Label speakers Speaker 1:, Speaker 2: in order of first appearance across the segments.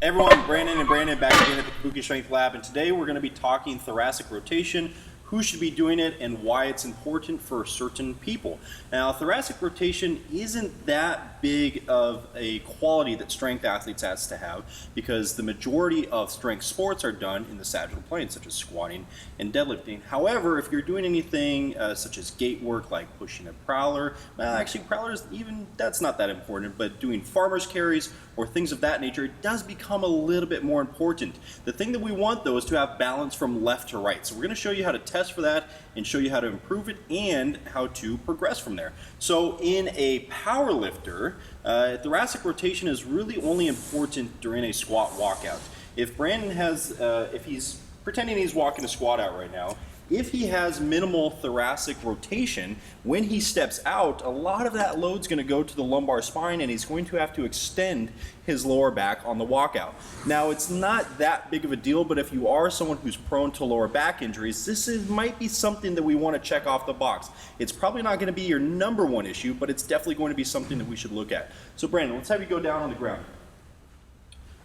Speaker 1: Everyone, Brandon and Brandon back again at the Kabuki Strength Lab, and today we're going to be talking thoracic rotation, who should be doing it, and why it's important for certain people. Now, thoracic rotation isn't that big of a quality that strength athletes has to have because the majority of strength sports are done in the sagittal plane, such as squatting and deadlifting. However, if you're doing anything such as gait work, like pushing a prowler, well, actually prowlers, even that's not that important, but doing farmer's carries or things of that nature, it does become a little bit more important. The thing that we want, though, is to have balance from left to right. So we're going to show you how to test for that and show you how to improve it and how to progress from there. So in a power lifter, thoracic rotation is really only important during a squat walkout. If Brandon has, if he's pretending he's walking a squat out right now, if he has minimal thoracic rotation, when he steps out, a lot of that load's going to go to the lumbar spine and he's going to have to extend his lower back on the walkout. Now, it's not that big of a deal, but if you are someone who's prone to lower back injuries, might be something that we want to check off the box. It's probably not going to be your number one issue, but it's definitely going to be something that we should look at. So Brandon, let's have you go down on the ground.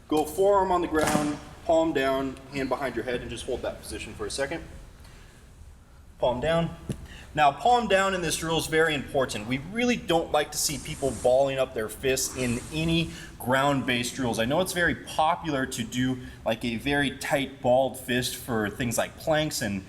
Speaker 1: Go forearm on the ground, palm down, hand behind your head, and just hold that position for a second. Palm down. Now, palm down in this drill is very important. We really don't like to see people balling up their fists in any ground-based drills. I know it's very popular to do like a very tight balled fist for things like planks and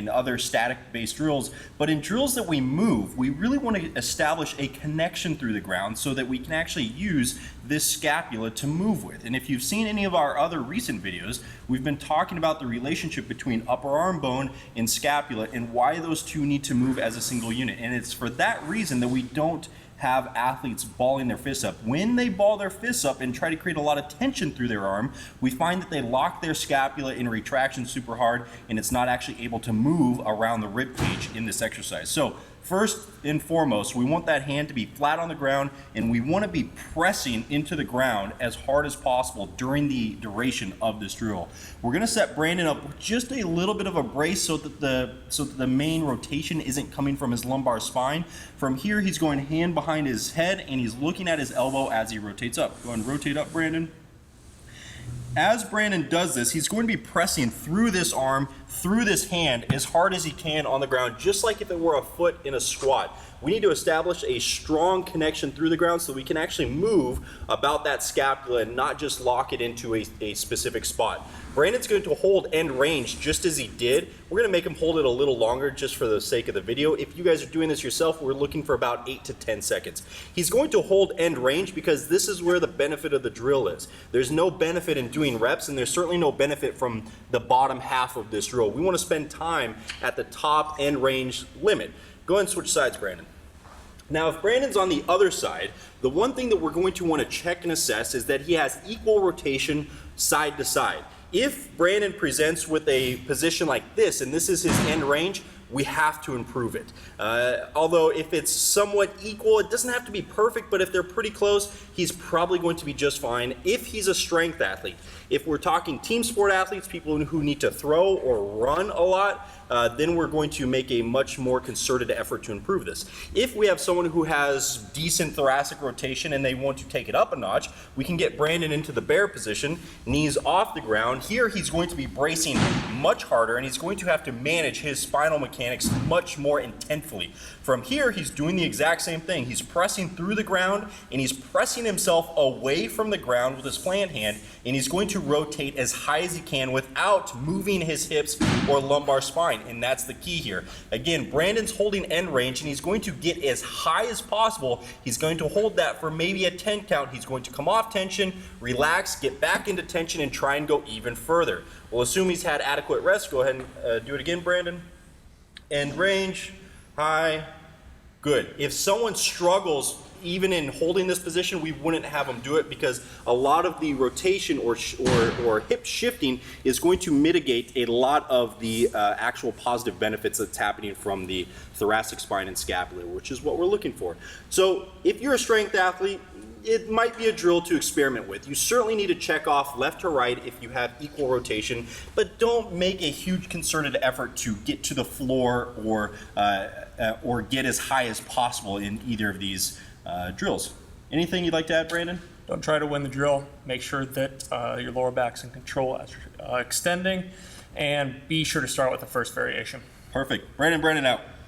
Speaker 1: other static-based drills, but in drills that we move, we really want to establish a connection through the ground so that we can actually use this scapula to move with. And if you've seen any of our other recent videos, we've been talking about the relationship between upper arm bone and scapula and why those two need to move as a single unit. And it's for that reason that we don't have athletes balling their fists up. When they ball their fists up and try to create a lot of tension through their arm, we find that they lock their scapula in retraction super hard and it's not actually able to move around the rib cage in this exercise. So first and foremost, we want that hand to be flat on the ground and we want to be pressing into the ground as hard as possible during the duration of this drill. We're going to set Brandon up with just a little bit of a brace so that the main rotation isn't coming from his lumbar spine. From here, he's going hand behind his head and he's looking at his elbow as he rotates up. Go ahead and rotate up, Brandon. As Brandon does this, he's going to be pressing through this arm, through this hand, as hard as he can on the ground, just like if it were a foot in a squat. We need to establish a strong connection through the ground so we can actually move about that scapula and not just lock it into a specific spot. Brandon's going to hold end range just as he did. We're going to make him hold it a little longer just for the sake of the video. If you guys are doing this yourself, we're looking for about 8 to 10 seconds. He's going to hold end range because this is where the benefit of the drill is. There's no benefit in doing reps, and there's certainly no benefit from the bottom half of this drill. We want to spend time at the top end range limit. Go ahead and switch sides, Brandon. Now, if Brandon's on the other side, the one thing that we're going to want to check and assess is that he has equal rotation side to side. If Brandon presents with a position like this, and this is his end range, we have to improve it. Although if it's somewhat equal, it doesn't have to be perfect, but if they're pretty close, he's probably going to be just fine if he's a strength athlete. If we're talking team sport athletes, people who need to throw or run a lot, then we're going to make a much more concerted effort to improve this. If we have someone who has decent thoracic rotation and they want to take it up a notch, we can get Brandon into the bear position, knees off the ground. Here he's going to be bracing much harder and he's going to have to manage his spinal mechanics much more intentfully. From here, he's doing the exact same thing. He's pressing through the ground and he's pressing himself away from the ground with his plant hand, and he's going to rotate as high as he can without moving his hips or lumbar spine, and that's the key here. Again, Brandon's holding end range and he's going to get as high as possible. He's going to hold that for maybe a 10 count. He's going to come off tension, relax, get back into tension, and try and go even further. We'll assume he's had adequate rest. Go ahead and do it again, Brandon. End range, high, good. If someone struggles even in holding this position, we wouldn't have them do it because a lot of the rotation or hip shifting is going to mitigate a lot of the actual positive benefits that's happening from the thoracic spine and scapula, which is what we're looking for. So if you're a strength athlete, it might be a drill to experiment with. You certainly need to check off left to right if you have equal rotation, but don't make a huge concerted effort to get to the floor or get as high as possible in either of these drills. Anything you'd like to add, Brandon?
Speaker 2: Don't try to win the drill. Make sure that your lower back's in control as you're extending, and be sure to start with the first variation.
Speaker 1: Perfect. Brandon out.